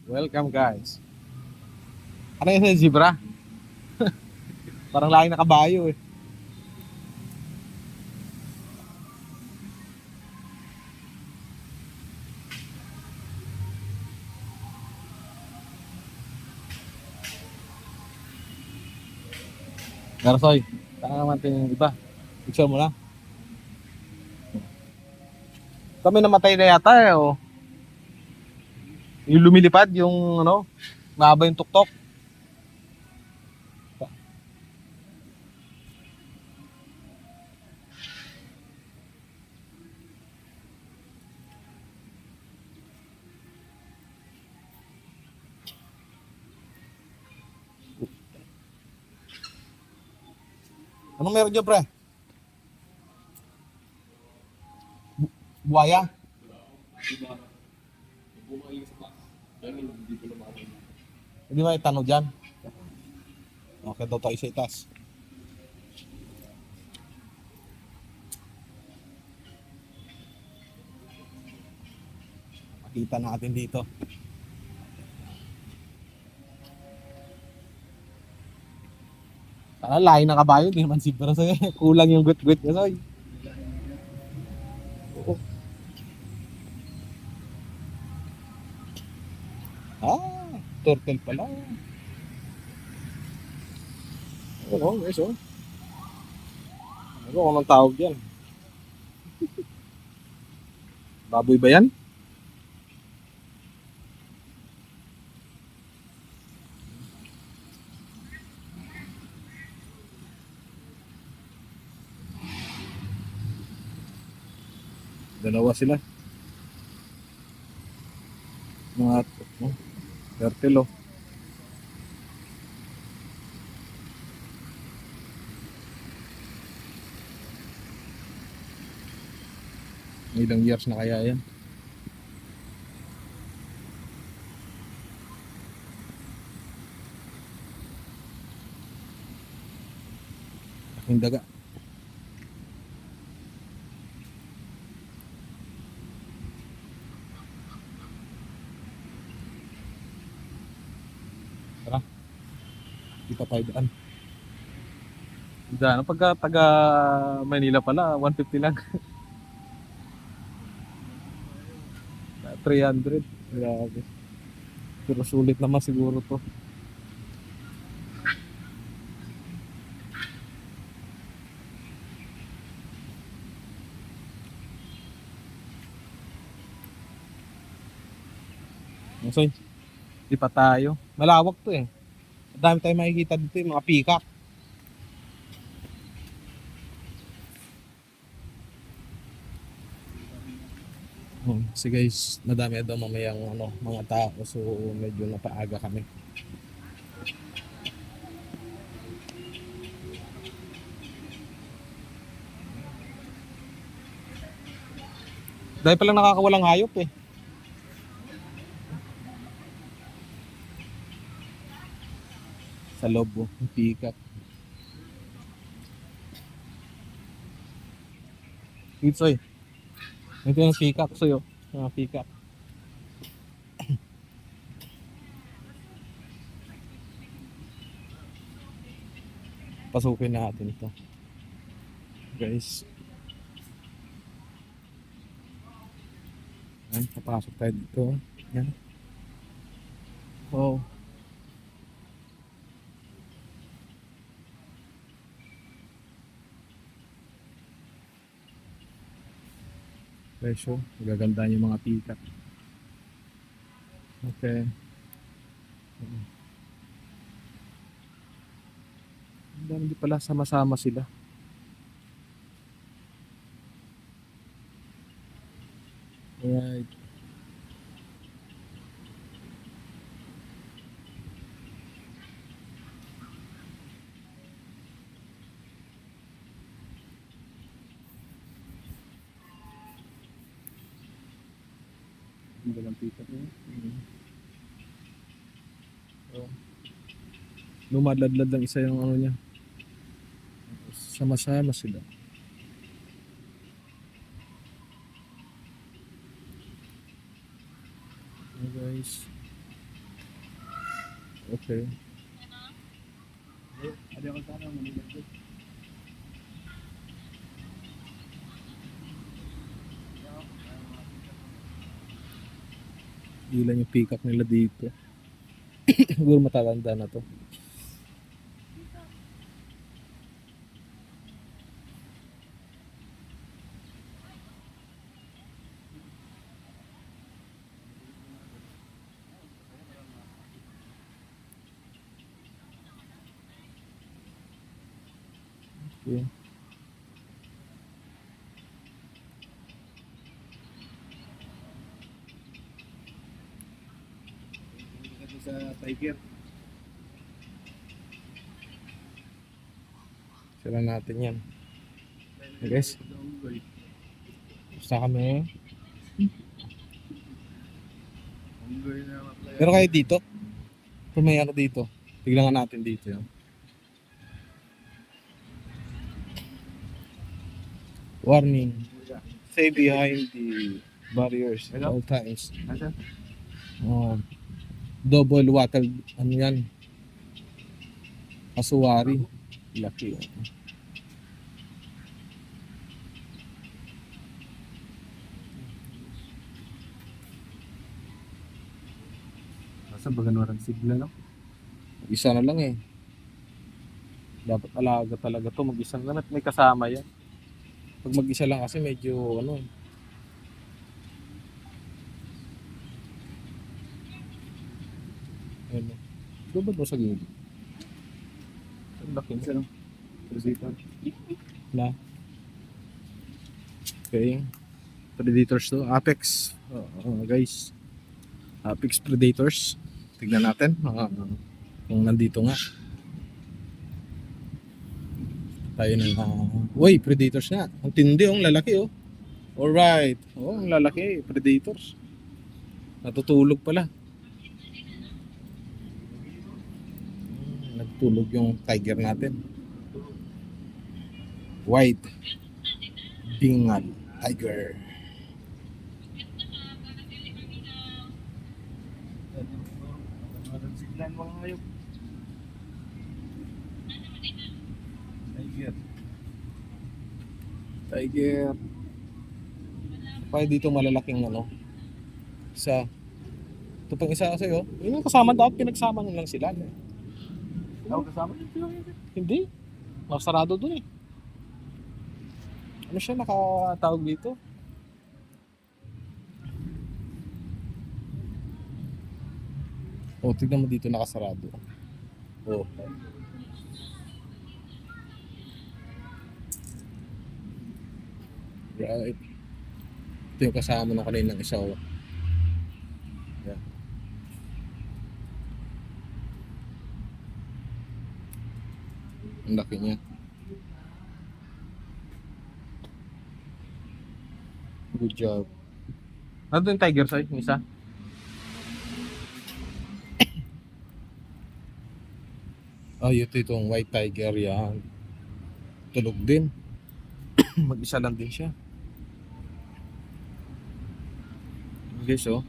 Welcome guys. Ano yung sa zebra? Parang laking na kabayo eh. Garsoy, saan naman yung iba? Picture mo na. Kami namatay na yata eh. Oh. Yung lumilipad, yung ano, mahaba yung tuktok. Anong meron dyan pre? Buaya? Hindi may tanong dyan. Okay daw tayo sa itas. Makita natin dito. Sana lahi na kabayo, hindi naman zebra sa'yo. Kulang yung gwit-gwit niya sa'yo. Oo. Turtle pala. Oo, guys oh. Ano kung anong tawag yan? Baboy ba yan? Dalawa sila. Mga turtle oh. Ilang years na kaya yan? Yung daga. Tara, kita tayo daan. Daan, pagka taga Manila pala, 150 lang. 300. Grabe. Pero sulit naman siguro to. So, di pa tayo. Malawak to eh. Dami tayong makikita dito yung mga peacock. So guys, madami daw mamayang ano, mga tao. So medyo napaaga kami. Dahil palang nakakawalang hayop eh. Sa loob oh, yung peacock. Itsoy. Ito yung peacock sa'yo. Mga peacock. Pasukin natin ito. Guys. Yan, papasok tayo dito. Yan. Oh. Presyo. Magaganda yung mga peacock. Okay. Hindi pala sama-sama sila. Alright. Hindi lang peacock niya. Oh. Lumadladlad lang isa yung ano niya. Sama-sama sila. Okay guys. Okay. Ada ko sana Manila ko. Ilan yung peacock nila dito. Siguro matatanda na to. Okay. Kasi sa Tiger. Sila natin yan. Guys, basta kami. Unggoy na mga Pero kayo dito? Tumaya ka dito. Tignan nga natin dito yan. Warning. Stay behind the barriers at all times. Nasaan? Double wattle, ano yan? Kasuwari. Laki. Nasa baganwarang sigla no? Isa na lang eh. Dapat alaga talaga to. Mag-isa na lang at may kasama yan. Pag mag-isa lang kasi medyo ano. Ano. Doon ba sa gilid? Ang laki Isa no? Rosita. na. Okay. Predators to. Apex. Guys. Apex predators. Tignan natin. Kung nandito nga. Tayo ng uy, predators nga. Ang tindi oh, ang lalaki oh. Alright. Oh, ang lalaki. Predators. Natutulog pala. Nagtulog yung tiger natin. White Bengal tiger. Baganwarang sigla mga hayop. Tiger. Tiger. Pa dito malalaking ano. Isa. Ito pang isa kasi oh. Yun yung kasama dapat pinagsama nyo lang sila. Ako kasama? Hindi. Nakasarado dun eh. Ano siya nakatawag dito? Oh, tignan mo dito nakasarado. Oh. Right. Ito yung kasama ng kaninang isa oh. Yeah. Ang laki niya. Good job. Ano yung tiger size? Yung isa? Oh, itong white tiger yan. Tulog din. Mag-isa lang din siya. Guys, oh.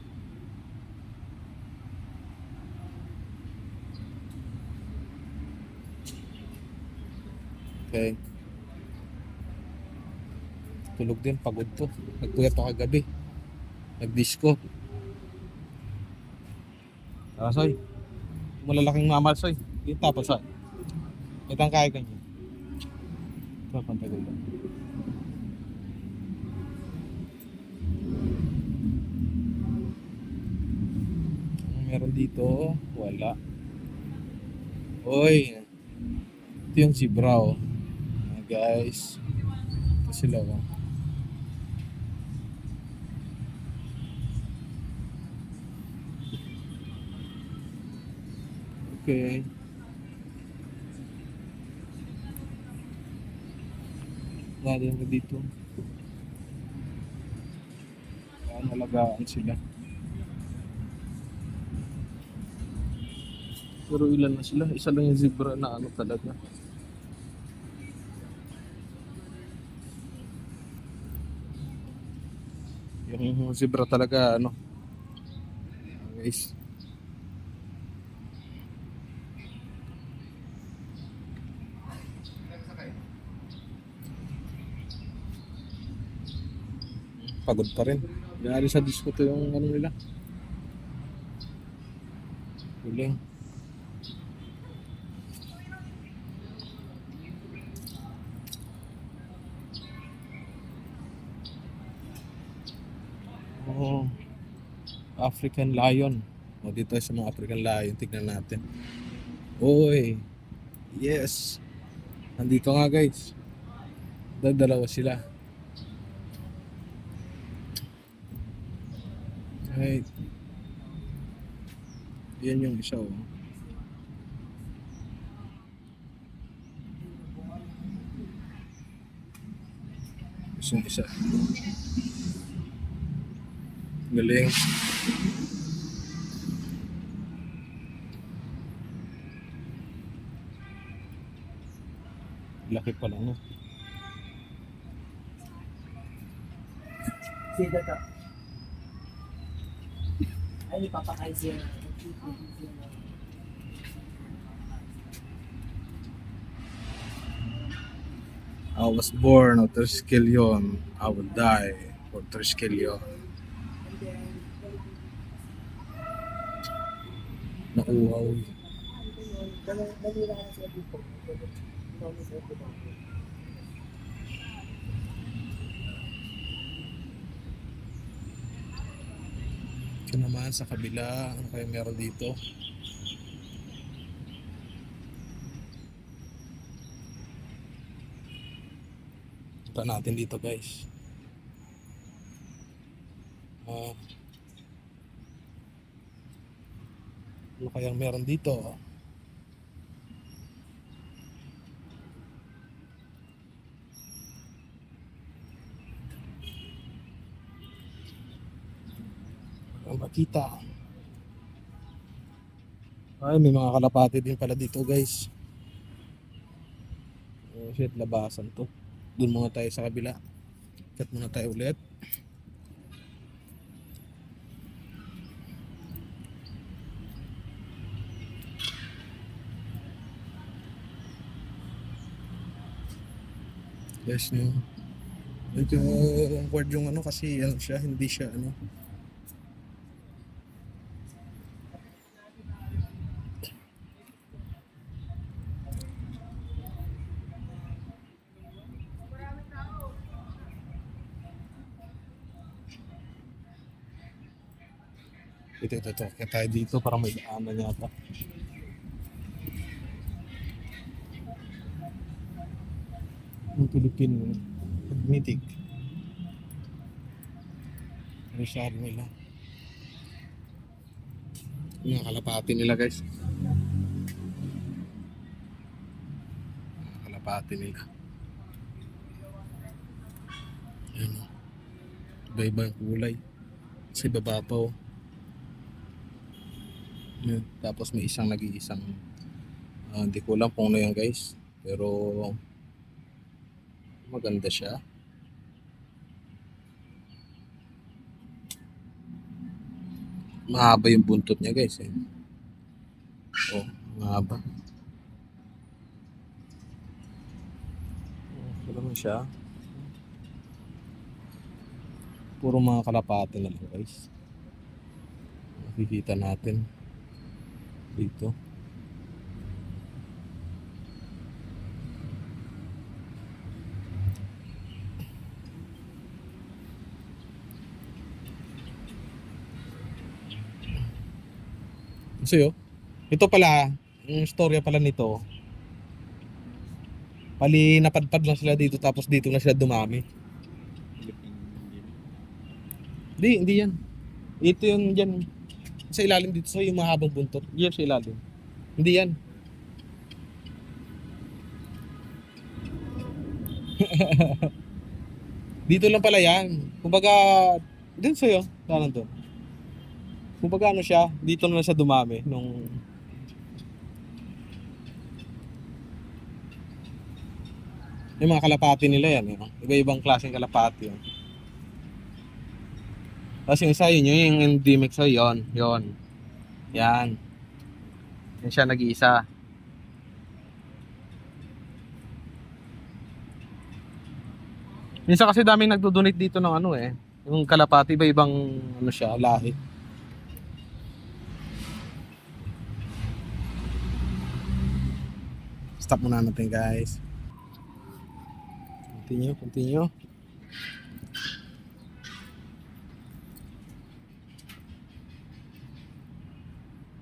Okay. Tulog din, pagod to. Nagpuyat pa kagabi. Nag-disco. Soy. Malalaking mamal, Soy. Yung tapos, Soy. Itang kaya kanyo. Ito, pantagal lang. Meron dito, wala. Oy, ito yung zebra, oh. Guys. Ito sila, oh. Okay. Narin ko dito. Nalagaan sila. Pero ilan na sila? Isa lang yung zebra na ano talaga. Yung zebra talaga ano. Guys. pagod pa rin. Dahil sa disco to yung ano nila. Huling. Oh, African Lion. O, dito sa mga African Lion, tignan natin. Oy, yes. Nandito nga guys. Dalawa sila. Right. Yan yung isa oh. Yung isa. Galing. Laki pala no. Sida ka. Ay, ipapakain siya. I was born of Triskelion. I would die for Triskelion. Nauuhaw. Dalila na siya dito. Dami siya dito. Ito naman sa kabila, ano kaya meron dito? Punta natin dito guys. Ano kayang meron dito? Ang makita. Ay, may mga kalapati din pala dito guys. Oh shit, labasan to. Doon muna tayo sa kabila. Cut muna tayo ulit. Yes, no. Medyo awkward yung ano kasi ano siya, hindi siya ano. Ito. Kaya tayo dito para may daanan yata. Yung Philippine Magnetic. Resal nila. Yung kalapati nila guys. Kalapati nila. Ayan o. Iba-iba yung kulay. Sa ibaba pa o. Yan. Tapos may isang nag-iisang hindi ko alam kung ano yan guys, pero maganda siya. Mahaba yung buntot niya guys eh. Oh, mahaba. Ito naman siya. Puro mga kalapati na lang guys. Makikita natin dito. Kasi ito pala, yung storya pala nito. Pali napadpad lang sila dito tapos dito na sila dumami. Hindi yan. Ito yung dyan. Sa ilalim dito, so yung mahabang buntot. Yan sa ilalim. Hindi yan. Dito lang pala yan. Kumbaga, din sa'yo. Saan to? Kumbaga ano siya, dito na siya dumami nung... Yung mga kalapati nila yan. Iba-ibang klaseng kalapati yan. Tapos yung isa yun, yung endemic sa yun. Yan. Yan siya nag-iisa. Minsan kasi daming nagdo-donate dito ng ano eh. Yung kalapati ba ibang ano siya, lahi. Stop muna natin guys. Continue.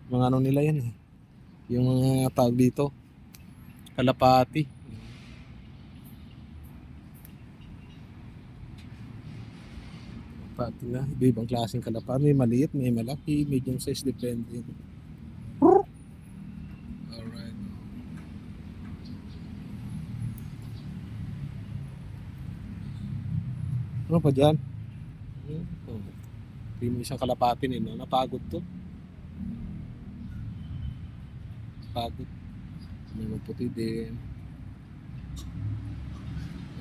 Mga ano nila yan eh. Yung mga tawag dito, kalapati. Kalapati na, iba-ibang klaseng kalapati. May maliit, may malaki, medium size, depende. Alright. Ano pa dyan? Oh. Hindi mo isang kalapati nila. Napagod to. Pagod. May maputi din.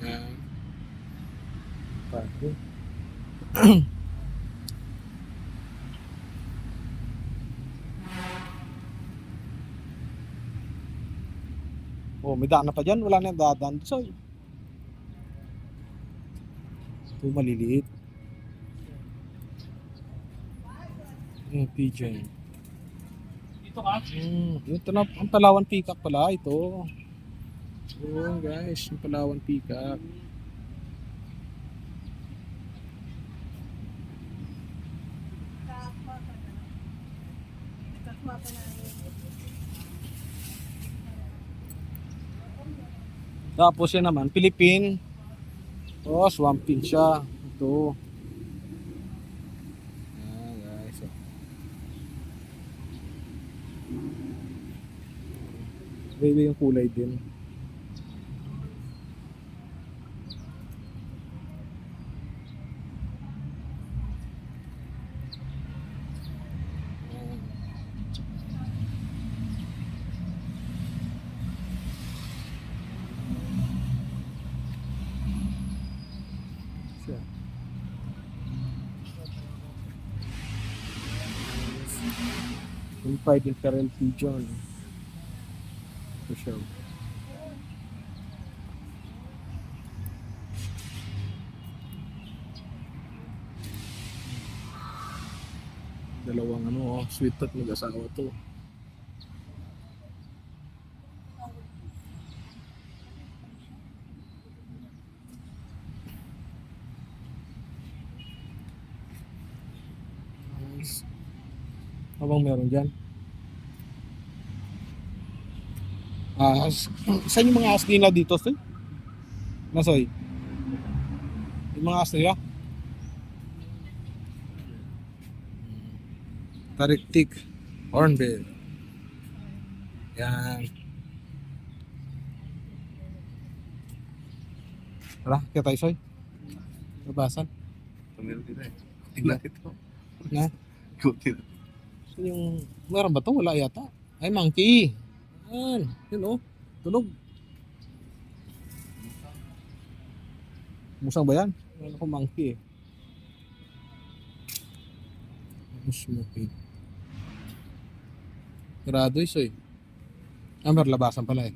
Yan. Pagod. Oh, may daan na pa dyan. Wala na yung dadaan. So, ito maliliit. Pigeon. Dito ka? Ito na, ang Palawan Peacock pala. Ito. Oh, guys. Ang Palawan Peacock. Tapos yan naman, Philippine. Oh, swampin siya. Ito. Ah, guys. Baby yung kulay din. Siya. Yung pwede Perel Pigeon. Ito siya. Dalawang ano, sweet at mag-asawa to. Nice. Habang meron dyan. Saan yung mga as nila dito, Soy? Nasoy? Yung mga as nila? Tariktik. Hornbill. Yan. Tara, kaya tayo, Soy. Nabasan. Meron dito eh. Tingnan ito. Na? Kuti na. So, yung, meron ba to? Wala yata. Ay, monkey. Yan. Yun oh. Tunog. Musang ba yan? Ano ko monkey eh. Smoky. Grado Soy. Meron labasan pala eh.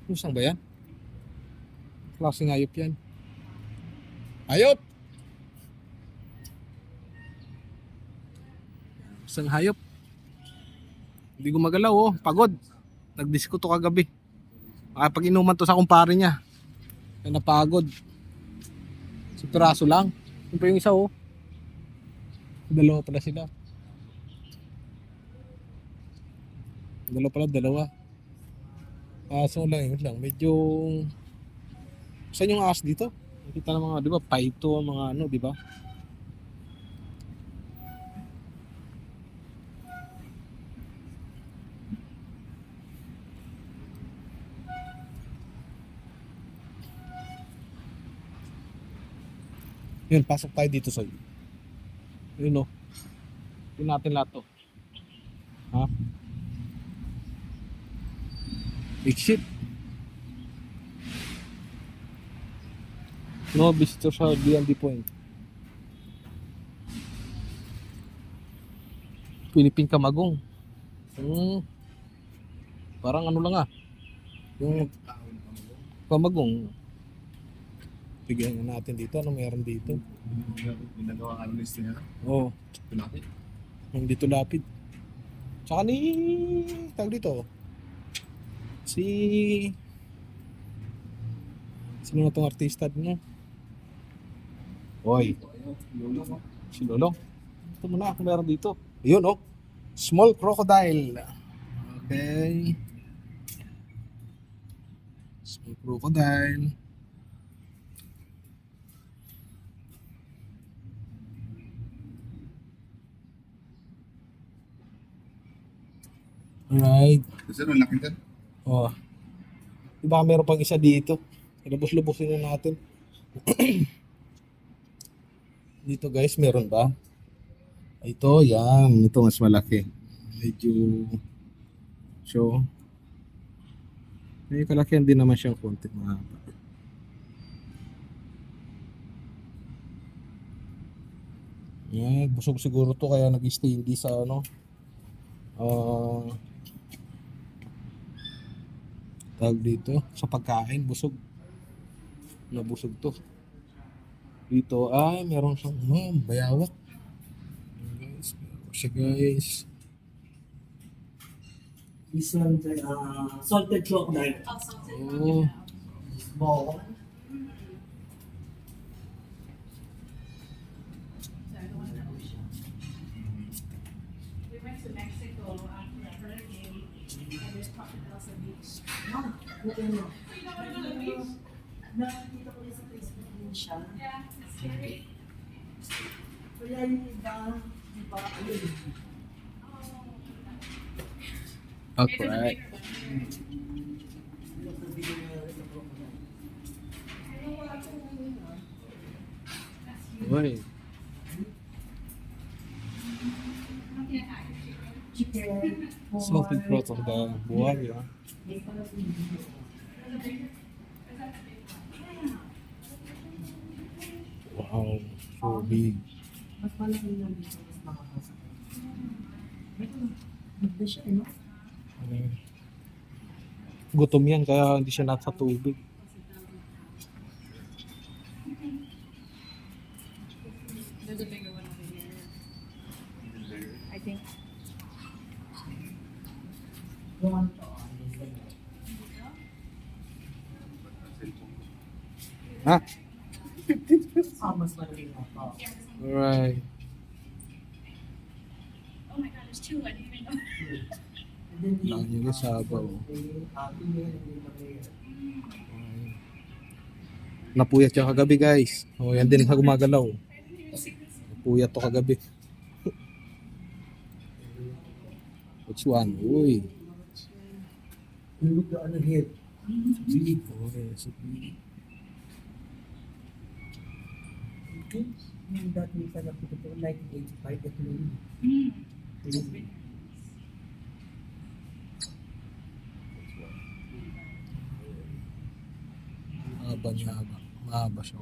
Musang ba yan? Klaseng hayop yan. Hayop! Isang hayop. Hindi gumagalaw oh. Pagod. Nagdisko to kagabi. Pag inuman to sa kumpare niya. Kaya napagod. Si piraso lang. Yung pa yung isa oh. Dalawa pala sila. Dalawa. So lang, yun lang. Medyo... Saan yung ahas dito? Nakita ng mga, di ba, paito, mga ano, di ba? Yun, pasok tayo dito, Soy. Yun, no? Yun natin lahat to. Ha? Exit. No visitor sa D&D point. Philippine Kamagong. Parang ano lang ah. Yung Kamagong. Bigyan nga natin dito. Ano meron dito? Ginagawa ang list niya. Oh, Pinakit. hindi to lapid. Tsaka ni... Tawag dito. Si... Sino na tong artista din, no? Hoy, si Lolo. Ito muna kung meron dito. Ayun, oh. Small crocodile. Okay. Small crocodile. Alright. Kasi ang laki dyan. Oh. Diba meron pang isa dito? Ilubos-lubosin na natin. Dito guys, meron ba? Ito, yan. Ito mas malaki. Medyo... So... May kalakihan din naman siyang konti mahaba. Yan, busog siguro to kaya nag-stay hindi sa ano. Tawag dito sa pagkain, busog. Nabusog to. Dito ay meron siyang bayawak. Ayan, guys, meron siya guys. This one, salted crocodile. Oh, Small. We went to Mexico after a hurricane, and there's crocodiles on the beach. Okay na. Nakikita ko yun sa Facebook din siya. Yeah, it's scary. Kaya yung iba, di ba, ayun. Maybe the alright. bigger one. Yung sabihin na sa crocodile. Uy, Chicken. salted crocodile. Buhay ah. May pala video. Wow, so big. Mas malaki lang dito, mas makakasa. Magda siya, no? Gutom yan kaya hindi siya nasa tubig. There's a bigger one over here. I think. One. Ha? Mas malaki nga pa. Alright. Oh my god, there's two. I didn't even know. Lang yung sabaw. Napuyat siya kagabi guys. Oh, yan din sa gumagalaw. Napuyat to kagabi. Which one? Uy. Look the other head. Big. Oh, yes. Big. Yung dati sa napito ko, 1985, ito yun. Mahaba niya. Mahaba siya.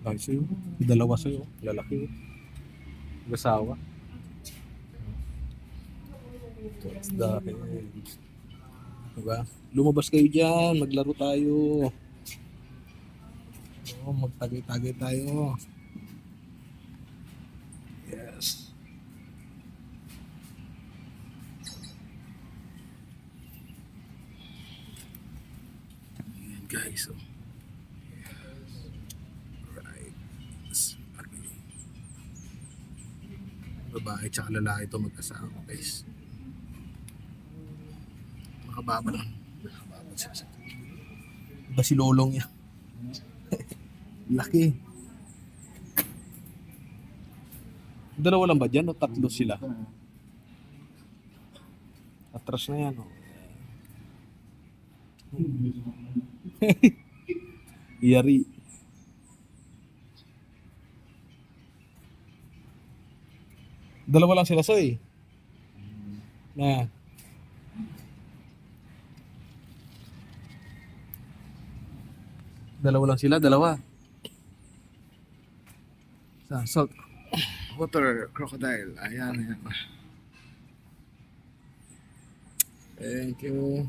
Ay, sa'yo. Dalawa sa'yo. Lalaki. Gasawa. That's the end. Diba? Lumabas kayo dyan. Maglaro tayo. Oh, magtagay-tagay tayo. Yes. Ayan guys. Oh. Right. Babae tsaka lalaki ito magkasama guys. Makababa lang. Makababa siya sa tubig. Iba si lolong niya. Laki. Dalawa lang ba dyan o tatlo sila? Atras na yan o. Yari. Dalawa lang sila soy. Na. Dalawa lang sila, dalawa. Salt. water crocodile. Ayan, ayan. Thank you.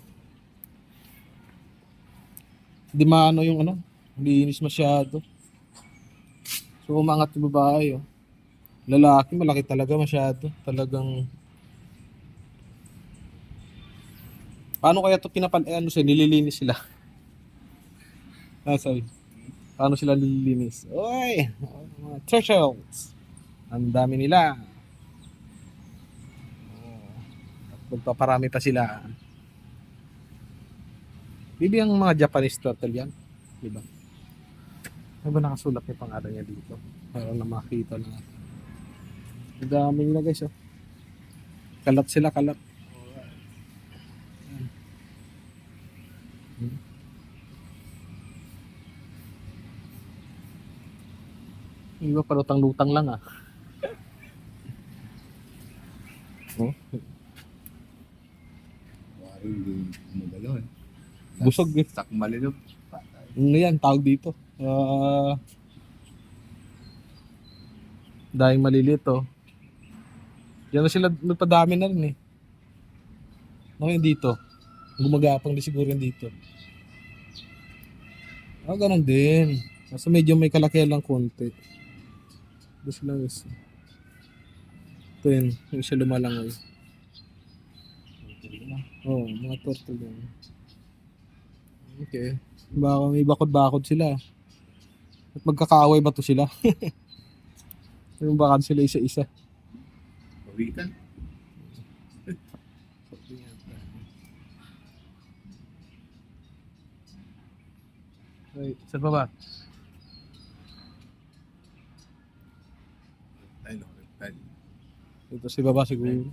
Hindi maano yung ano, linis masyado. So umangat yung babae, oh. Lalaki, malaki talaga masyado. Talagang, paano kaya ito ano sila, nililinis sila? Sorry. Paano sila nililinis? Oy! Mga turtles! Ang dami nila. Magpaparami pa sila. Bibi ang mga Japanese turtle yan. Diba? Ano ba nakasulat yung pangalan niya dito? Para na makita na. Ang dami nila guys, oh. Kalat sila, kalat. Yung iba palutang-lutang lang, ah. Oh, Wari, hindi magalaw eh. busog eh. Sak malilog. Patay. Ano yan, tawag dito? Dahil maliliit, oh. Yan na sila, nagpadami na rin eh. Ano yun dito? Gumagapang din siguro yun dito. Ganun din. Kasi medyo may kalakihan lang konti. Gusto lang isa. Ito yun, yung isa lumalangoy. Oo, mga turtle yun. Okay. Baka may bakod-bakod sila. At magkakaaway ba to sila? Yung bakod sila isa-isa. Pawikan. Ay, saan pa ba? Ay, no, reptile. Ito si baba siguro.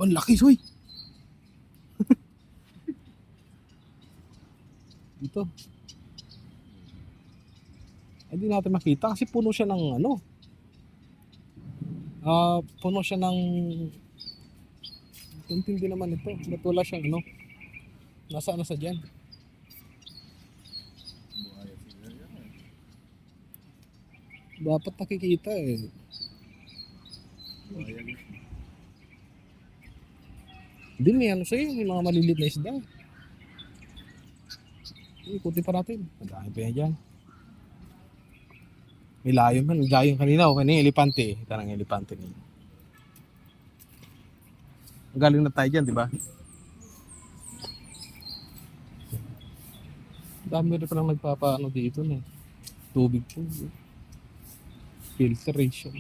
Ang laki, soy! Dito. Ay, di natin makita kasi puno siya ng ano. Puno siya ng... Tintindi naman ito. Ba't wala siyang ano? Nasa dyan? Buhaya sila yan. Dapat nakikita eh. Buhaya yan. Hindi, may ano sa'yo, may mga maliliit na isda. Ikutin pa natin. Ang dami pa yan dyan. May layon man. May layon kanina. O kanina, elepante. Tarang elepante niya. Galing na tayo dyan, di ba? Dami rin palang nagpapaano dito na. Tubig po. Filtration.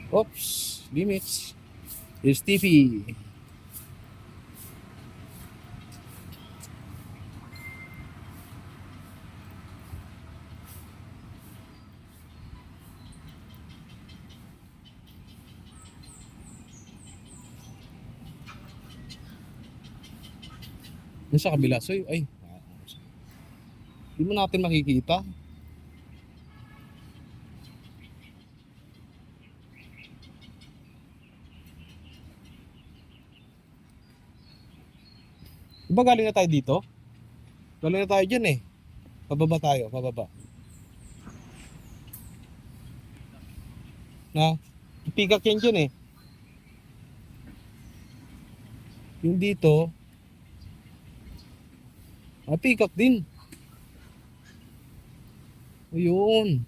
Oops, limits. Here's TV. Yung sa kabila, so ay, di mo natin makikita. Diba galing na tayo dito? Galing na tayo dyan eh. Pababa tayo, pababa. Na, pigak yan dyan eh. Yung dito, pigak din. Ayun.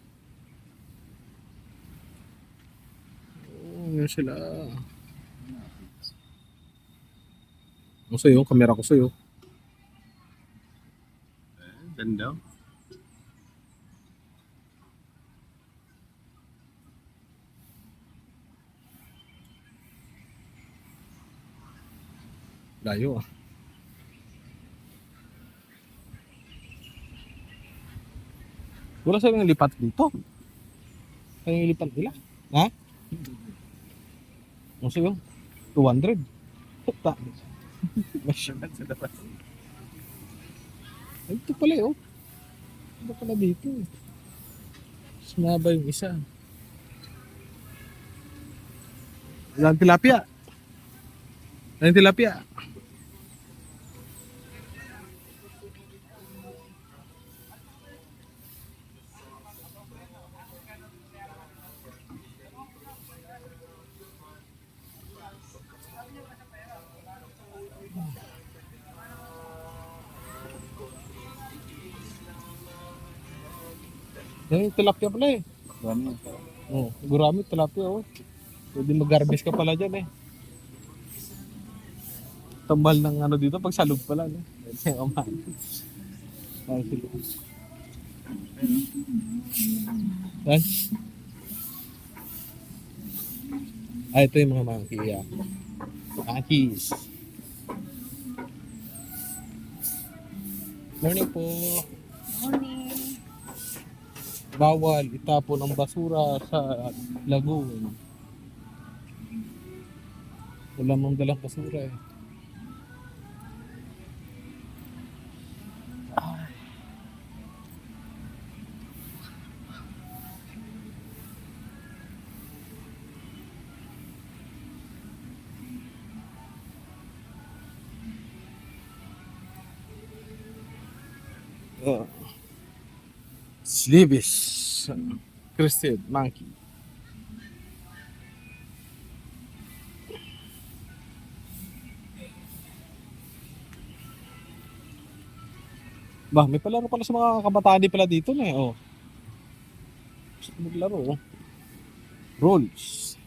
Yun sila. Ano sa'yo? Kamera ko sa'yo. Ganda. Layo ah. Wala sa'yo ng lipat dito. Ano yung lipat nila? Ha? Ano sa'yo? 200. Puta. Masyadong sa dapat. Ay, ito pala eh, oh. Ito pala dito eh. Sumaba yung isa. Walang tilapia. Walang tilapia. Yan yung tilapia pala eh. Dami. Oh, gurami, tilapia oh. Pwede mag-garbis ka pala dyan eh. Tambal ng ano dito, pag salog pala. No? Yan, yan. Ah, ito yung mga monkey. Yeah. Monkeys. Morning po. Morning. Bawal itapon ang basura sa lagoon. Wala mong dalang basura eh. Slibis. Crested monkey. Bah, may palaro pala sa mga kabataan din pala dito na eh. Oh. Gusto ko maglaro. Oh. Rolls.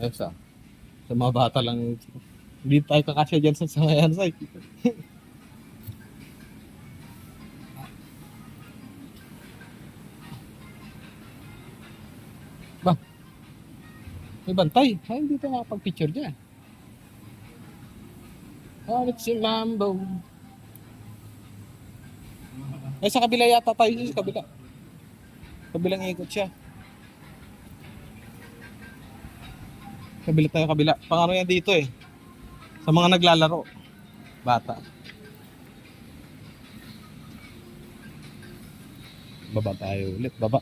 Ayos ah. Sa mga bata lang. Hindi tayo kakasya dyan sa sangayan say. Bah, may bantay. Ay, hindi tayo makapag-picture dyan. Oh, it's si Mambo. Ay, sa kabila yata tayo sa kabila. Kabilang ikot siya. Kabila tayo kabila. Pangano yan dito eh. Sa mga naglalaro. Bata. Baba tayo ulit. Baba.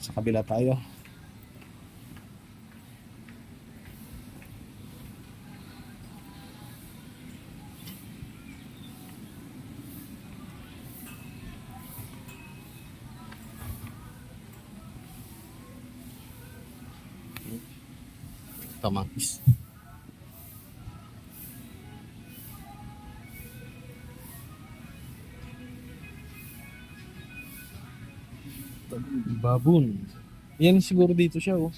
Sa kabila tayo. Tamangkis. Baboon. Yan siguro dito siya oh.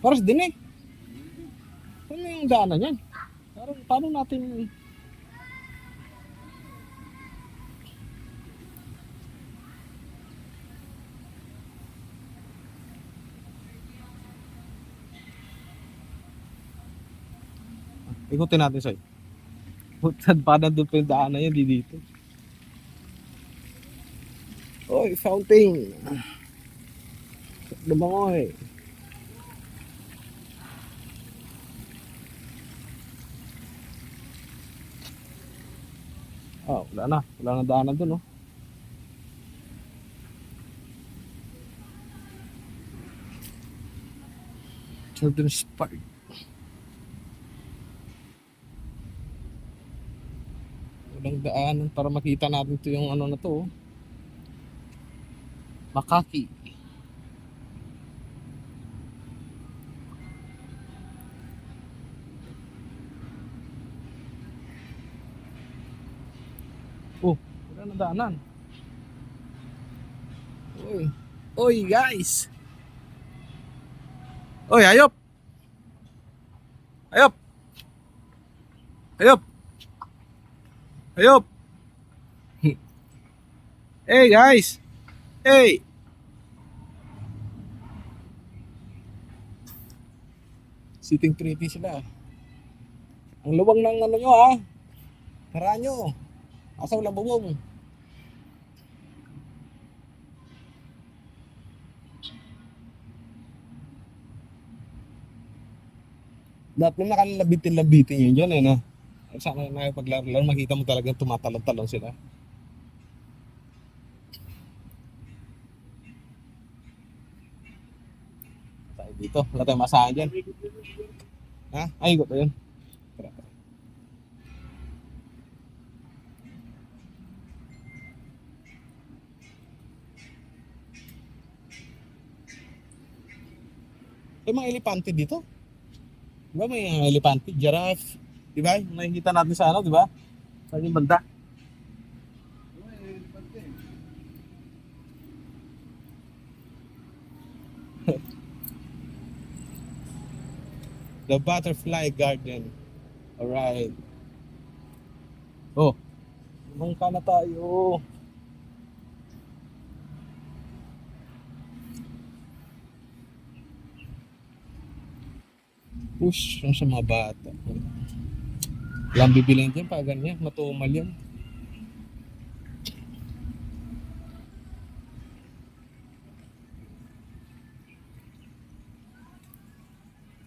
Paras din eh. Ano yung daanan yan? Paano natin... Ikutin natin sa'yo. Saan pa nandun pa yung daanan yan, di dito. Oy, fountain. Lumangoy. Oh, wala na. Wala na daanan dun, oh. Children's Park. Walang daanan para makita natin to yung ano na to, oh. Makati. Oh, wala na daanan. Oy. Oy, guys. Oy, ayop. Ayop. Ayop. Ayop. Hey, guys. Hey. Sitting pretty sila. Ang luwang ng ano nyo ha. Tara nyo. Asa walang bubong. Dapat nung nakalabitin-labitin yun dyan eh no. Sana nakipaglalaro, makita mo talagang tumatalon-talon sila. Tayo dito, wala tayong masahan dyan. Ha? Ay, ikot na yun. Tara. May mga elepante dito. Di ba may mga elepante, giraffe. Di ba? Yung nakikita natin sa ano, di ba? Sa yung banda. The Butterfly Garden. Alright. Oh, bangka na tayo. Push lang sa mga bata. Walang bibilin dyan pag ganyan. Matumal yan.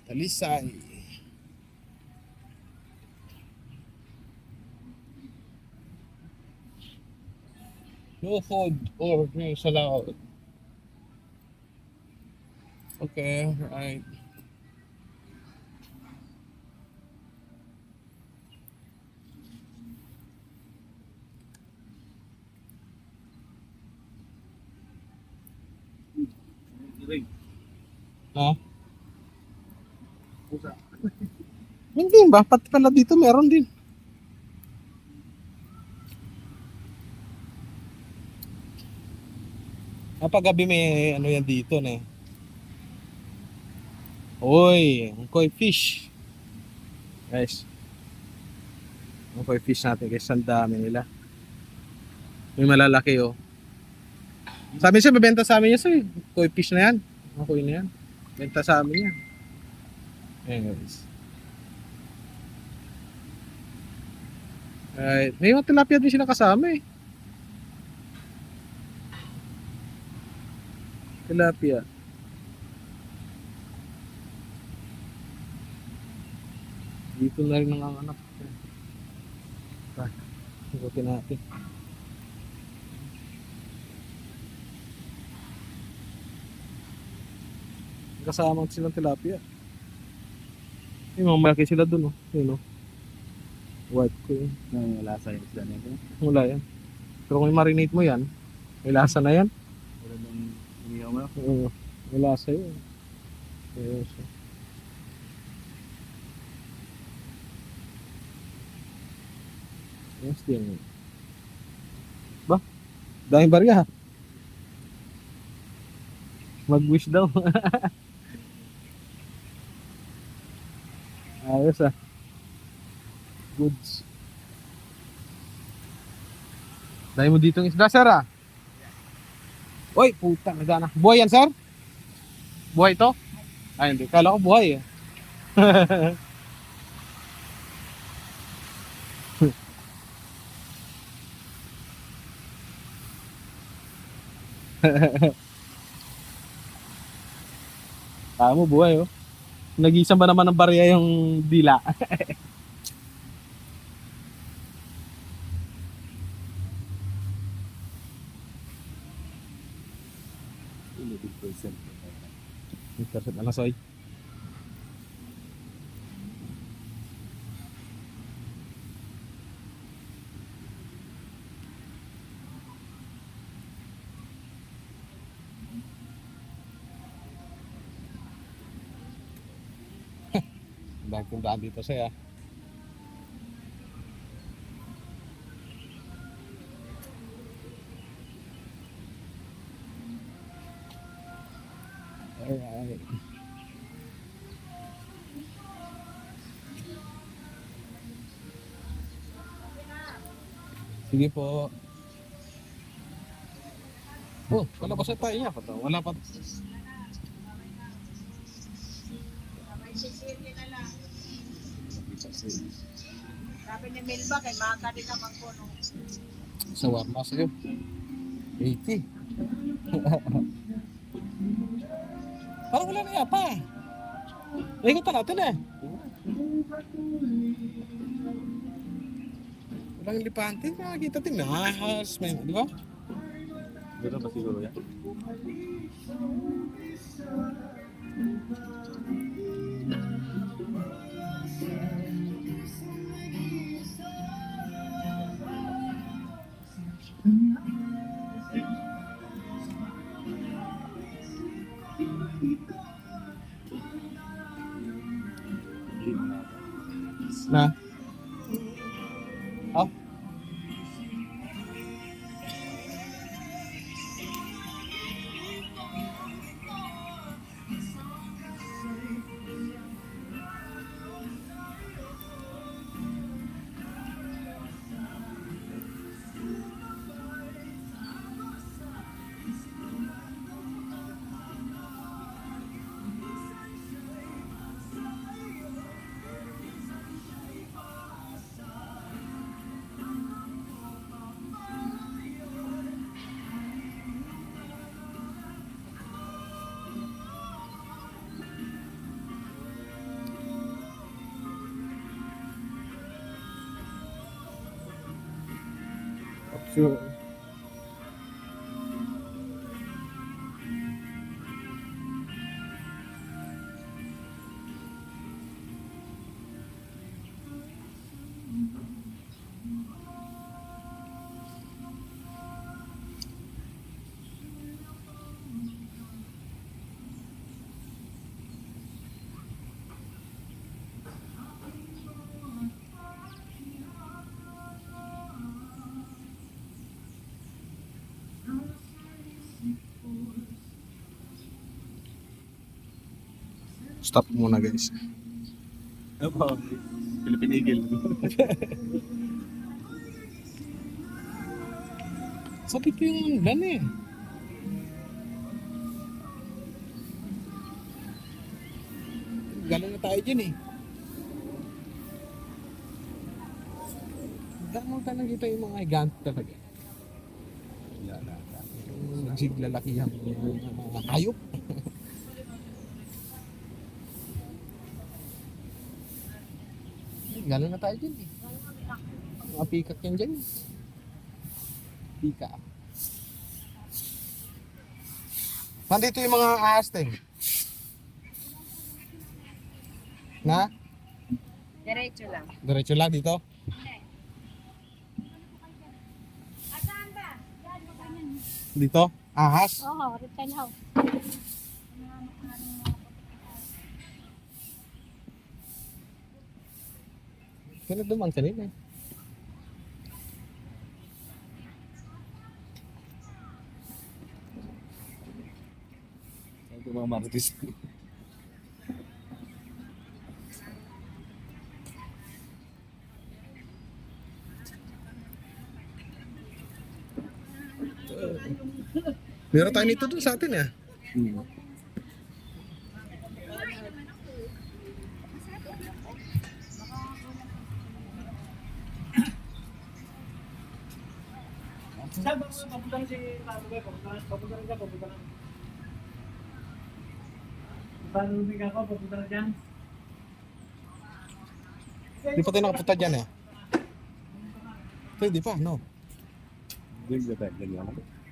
Talisay. No food or drinks allowed. Okay, right. Ring. Ha? Pusa. Hindi ba? Pati pala dito meron din. Kapag gabi may ano yan dito na. Uy, ang koi fish. Guys. Ang koi fish natin guys, ang dami nila. May malalaki oh. Sabi siya, bebenta sa amin yan sir. Koi fish na yan. Ang koi na yan. Benta sa amin yan. Ayan guys. Alright. May mga tilapia din sila kasama eh. Tilapia. Dito na rin nanganganak. Ikutin natin. Kasama silang tilapia. Yung mga malaki sila dun oh. Yun oh. White ko yun. Wala sa isda nito. Wala yan. Pero kung marinate mo yan, may lasa na yan. Wala bang umiyaw mo? Oo. May lasa yun. Yes. Yes din. Ba? Daming barya. Mag-wish daw. Ayos ah. Goods. Dahil mo dito ng isda, sir ah. Uy, puta, nagana. Buhay yan, sir? Buhay to? Ay, hindi. Kala ko buhay eh. Kala mo buhay oh. Nag-iisang ba naman ng barya yung dila? Big person. Interset na lang, soy. Ang dahil kong daan dito siya. Alright. Sige po. Oh, wala pa sa tayo niya. Wala pa. Sabi ni Melba, kay Maka din naman po nung Sa warma sa'yo. 80. Parang wala na yata eh. Ikutan natin eh. Walang elepante. Makakita din nahas. Di ba? Gano'n ba siguro yan? Na? Oh? Sure. Stop muna guys. Ano ba? Philippine Eagle. Sabi ko yung gan eh. Galing na tayo dyan eh. Gano'n ka nakita yung mga higante talaga. Yung nagsiglalakihan yung mga hayop. Galing na tayo dyan eh. Mga pikak yan dyan eh. Pika. Nandito yung mga ahasteng. Na? Diretso lang. Diretso lang dito. Asan ba? Dito? Ahas? Oo, reptile house. Kaya duman kanina eh. Ito mga martis. Meron tayo nito dun sa atin eh. Di pa tayo nakapunta dyan eh. Pwede pa, no? Hindi ba tayo ganyan?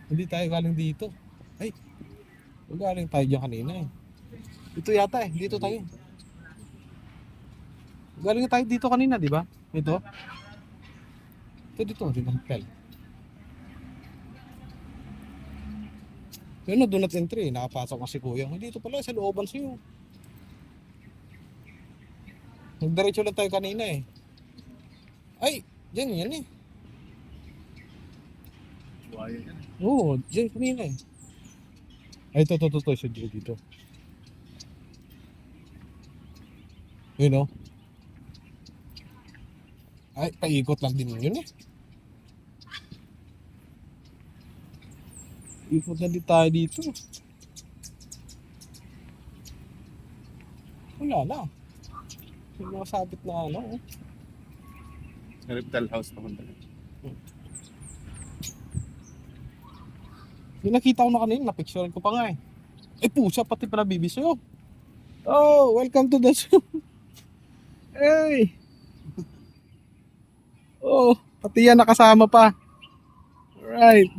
Hindi tayo galing dito. Ay, galing tayo dyan kanina eh. Dito yata eh, dito tayo. Galing tayo dito kanina, di ba? Ito. Dito, di ba? Hotel. Yun na, do not entry. Nakapasok kasi kuya. Dito pala, sa looban sa'yo. Nagdiretso lang tayo kanina eh. Ay, dyan yan eh. Buhaya yan. Oo, dyan kanina eh. Ay, ito, siya dito. Yun o. Ay, paikot lang din yun eh. Ikot na din tayo dito. Wala na. Yung mga sabit na ano. Oh. Reptile house naman tayo. Yung nakita ko na kanina, napicturean ko pa nga eh. Eh pusa, pati pala bibi sa'yo. Oh, welcome to the zoo. Hey! Oh, pati yan nakasama pa. Alright.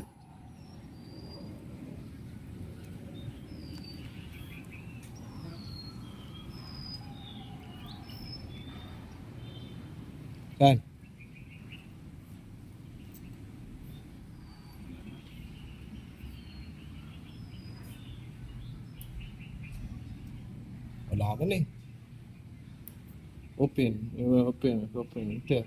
Saan? Wala ka na eh. Open. Open. Ito.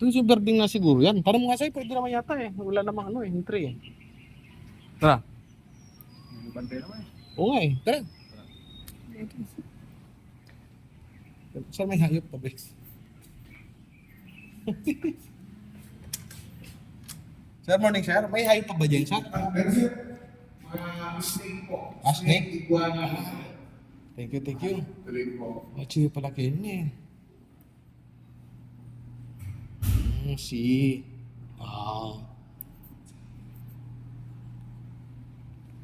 Ito si Berding na siguro yan. Parang mga sa'yo, pwede naman yata eh. Wala namang ano eh, entry eh. Tara. May bantay naman eh. Oo nga eh. Tara. Saan may hayop pa, Bex? Sir, morning sir. May hayop pa ba dyan, sir? Pero sir, snake po. Snake? Iguana. Thank you. Tuloy po. Chiyo pala kayo eh. Si.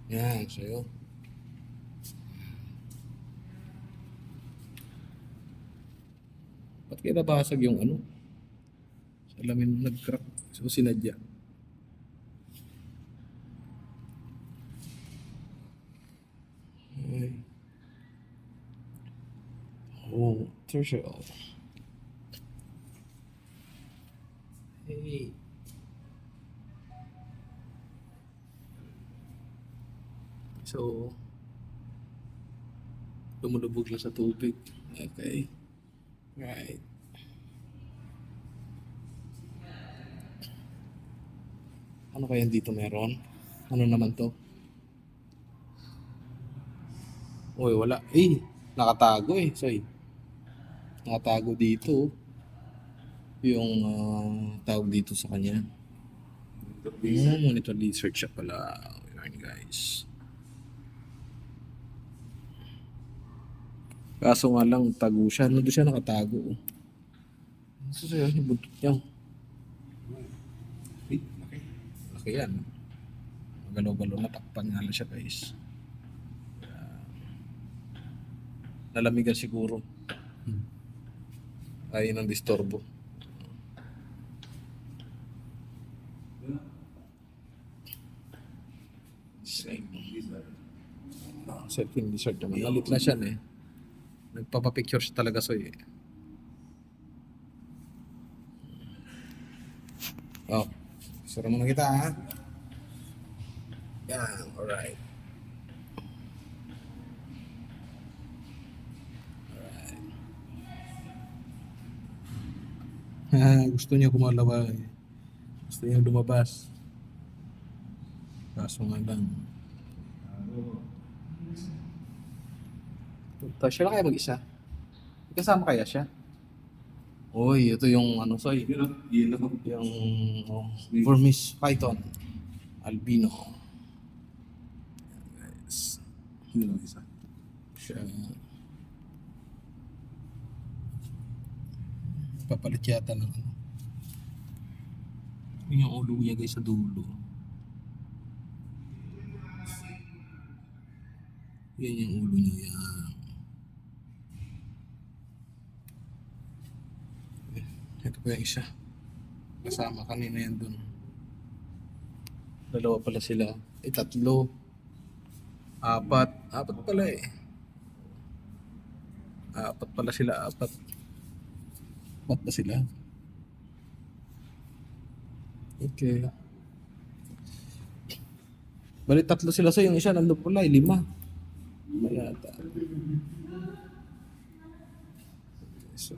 Yan, sa'yo. Ba't kaya nabasag yung ano? Salamin nag-crack. So, sinadya. Ay. Oh, treasure. Hey. So, lumulubog lang sa tubig. Okay. Right. Ano kaya dito meron? Ano naman to? Uy, wala. Nakatago eh. Sorry. Nakatago dito. Yung tawag dito sa kanya. Monitor research siya pala. Ayan guys. Kaso nga lang, tago siya. Doon siya nakatago. Ano sa'yo? Yung buntot niya. Laki. Laki yan. Magalaw-galaw na takpan nga lang siya guys. Nalamigan siguro. Ay, nang disturbo. Selfie lizard naman. Nalit na siya eh. Nagpapapicture siya talaga so eh. Oh, sira muna kita ha. Yan, alright. Gusto niya kumalawa eh. Gusto niya lumabas. Kaso nga lang. Siya lang kaya mag-isa? Kasama kaya siya? Uy, ito yung ano, soy. Yung Burmese python. Albino. Guys. Hindi lang isa. Siya. Papalit yata ng ano. Yun yung ulo niya guys sa dulo. Yan yung ulo niya yan. Ito pa yung isa. Kasama kanina yan dun. Dalawa pala sila. Tatlo. Apat. Apat pala eh. Apat pala sila. Apat ba sila? Okay. Bali tatlo sila sa yung isa nandun pala eh. 5. Mayata. So.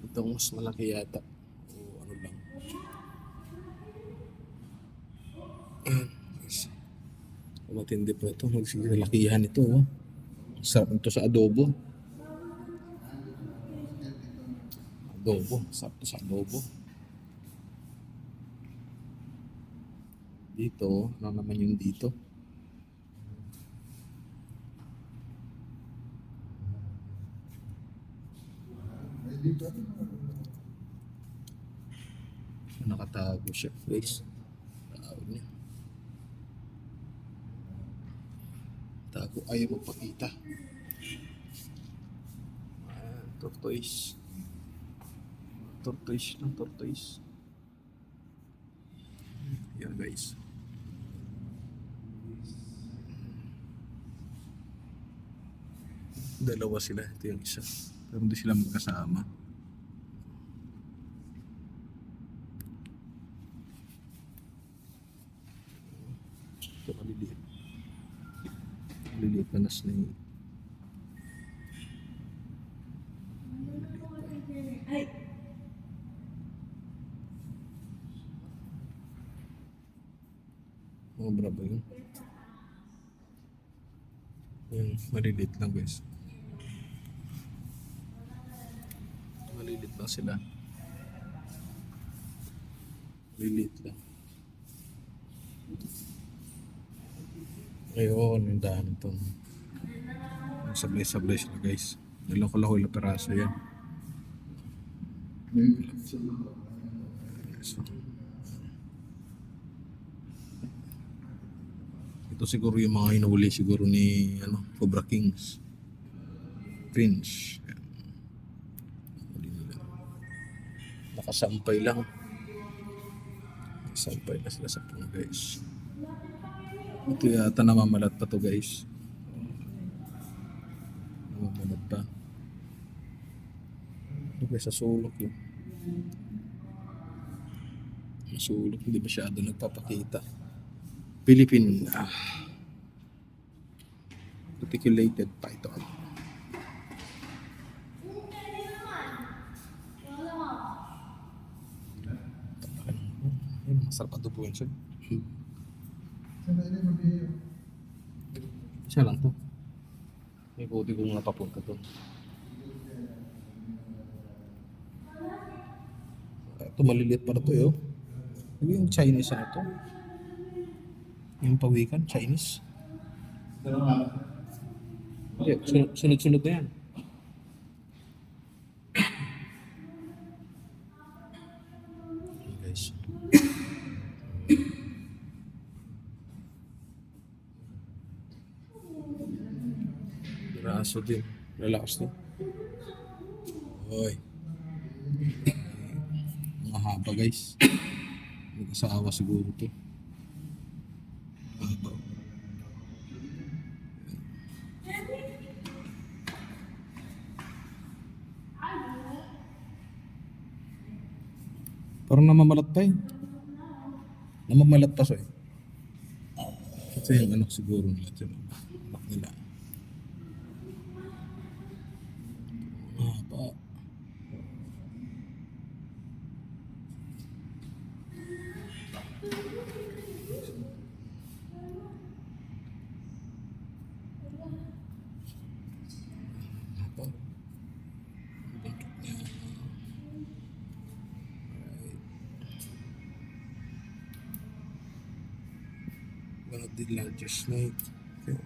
Itong mas malaki yata. O ano lang. Matindi pa ito. Magsisilakihan ito. Oh. Sarap ito sa adobo. Sarap ito sa adobo. Dito. Ano naman yung dito? Nakatago siya. Guys. Tawag niya. Tago. Ayaw magpakita. Tortoise. Tortoise. Yan guys. Dalawa sila. Ito yung isa. Pero hindi sila magkasama. Liliit na snake. Ay! Mobra ba yun? Yung maliliit lang guys. Maliliit lang sila. Maliliit lang. Ayun, yung daan ito. Sablay-sablay sila guys. Naloko-loko ilang peraso yan. So, ito siguro yung mga hinuli siguro ni Cobra Kings. Prince. Ayan. Huli nila. Nakasampay lang. Nakasampay na sila sa puno guys. Ito yata namamalat pa to guys. Namamalat pa. Ito guys sa sulok yun. Sulok hindi masyado nagpapakita. Philippine reticulated python. Masarap adobuhin siya. Isa lang to. May buti kong napapunta to. Ito maliliit para to eh. Ano yung Chinese na to? Yung pawikan, Chinese. Hindi, sunod-sunod na yan. Okay, guys. Raso din. Relax to. Oy. Mga haba guys. Mag-asawa siguro to. Haba. Parang namamalat pa eh. Namamalat pa siya eh. Ito yung anak siguro nila. Ito yung anak nila. Haba. Haba. Buntot niya. One of the largest snake. Okay.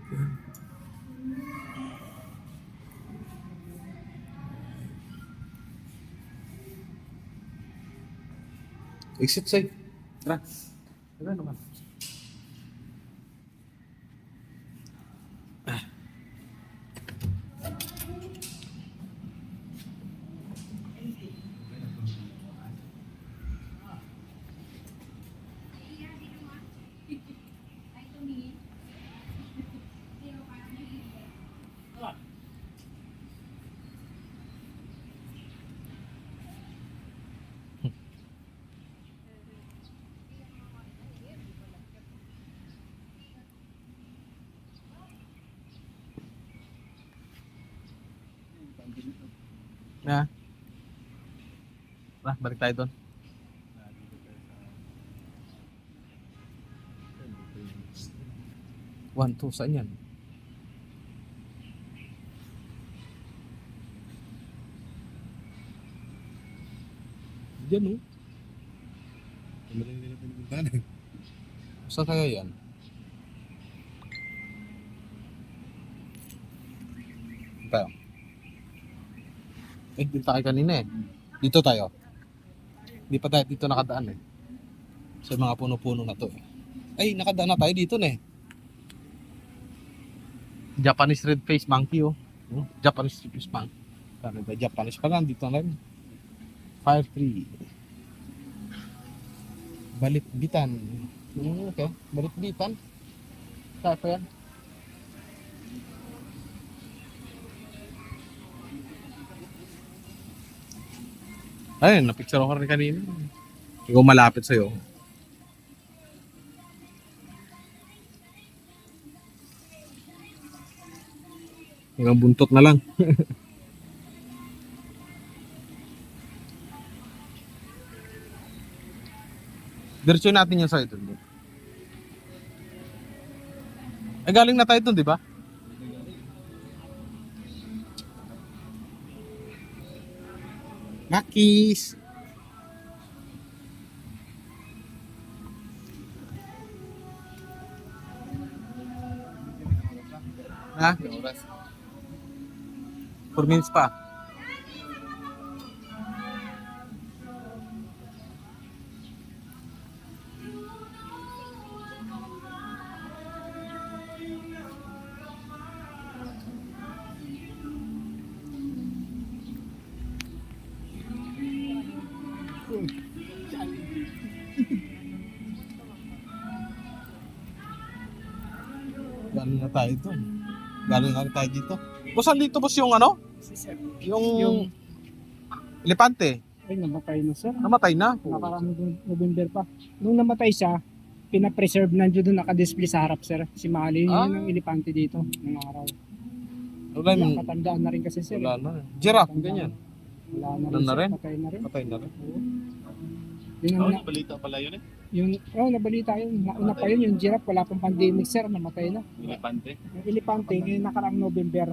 Okay. Exit side. Tara. Tara naman. Na. Tara, balik tayo doon. One, two, saan yan? Diyan oh. Saan kaya yan? Tayo. Dito tayo kanina eh. Dito tayo. Hindi pa tayo dito nakadaan eh. Sa mga puno-puno na to eh. Ay, nakadaan na tayo dito na eh. Japanese red face monkey oh. Japanese red face monkey. Ano ba? Japanese pa lang. Dito na rin. 5-3. Balitbitan. Okay. Balitbitan. Saan pa yan? Ayun, napicture ko rin kanina. Ikaw malapit sa'yo. Hanggang buntot na lang. Diretso natin yung sa ito. Eh, galing na tayo dun, di ba? Nakis! Ha? 4 minutes pa. Galing na tayo dun. Galing na tayo dito. Boss, dito boss yung ano? Yung elepante. Ay, namatay na sir. Namatay na. Nakaraang November pa. Nung namatay siya, pinapreserve nandiyo doon nakadisplay sa harap sir. Si Mali Ah. yun ang elepante dito ng araw. Wala na. Nakatandaan na rin kasi sir. Wala na. Giraffe, ganyan. Wala na Wala rin, na sir. rin? Patay na rin. Patay na rin. Oo. Yun ang balita pala yun eh. yung nabalita yun. Nauna pa yun, yung giraffe, wala pang pandemic sir, namatay na. Elepante. Yung elepante, ngayon nakaraang November,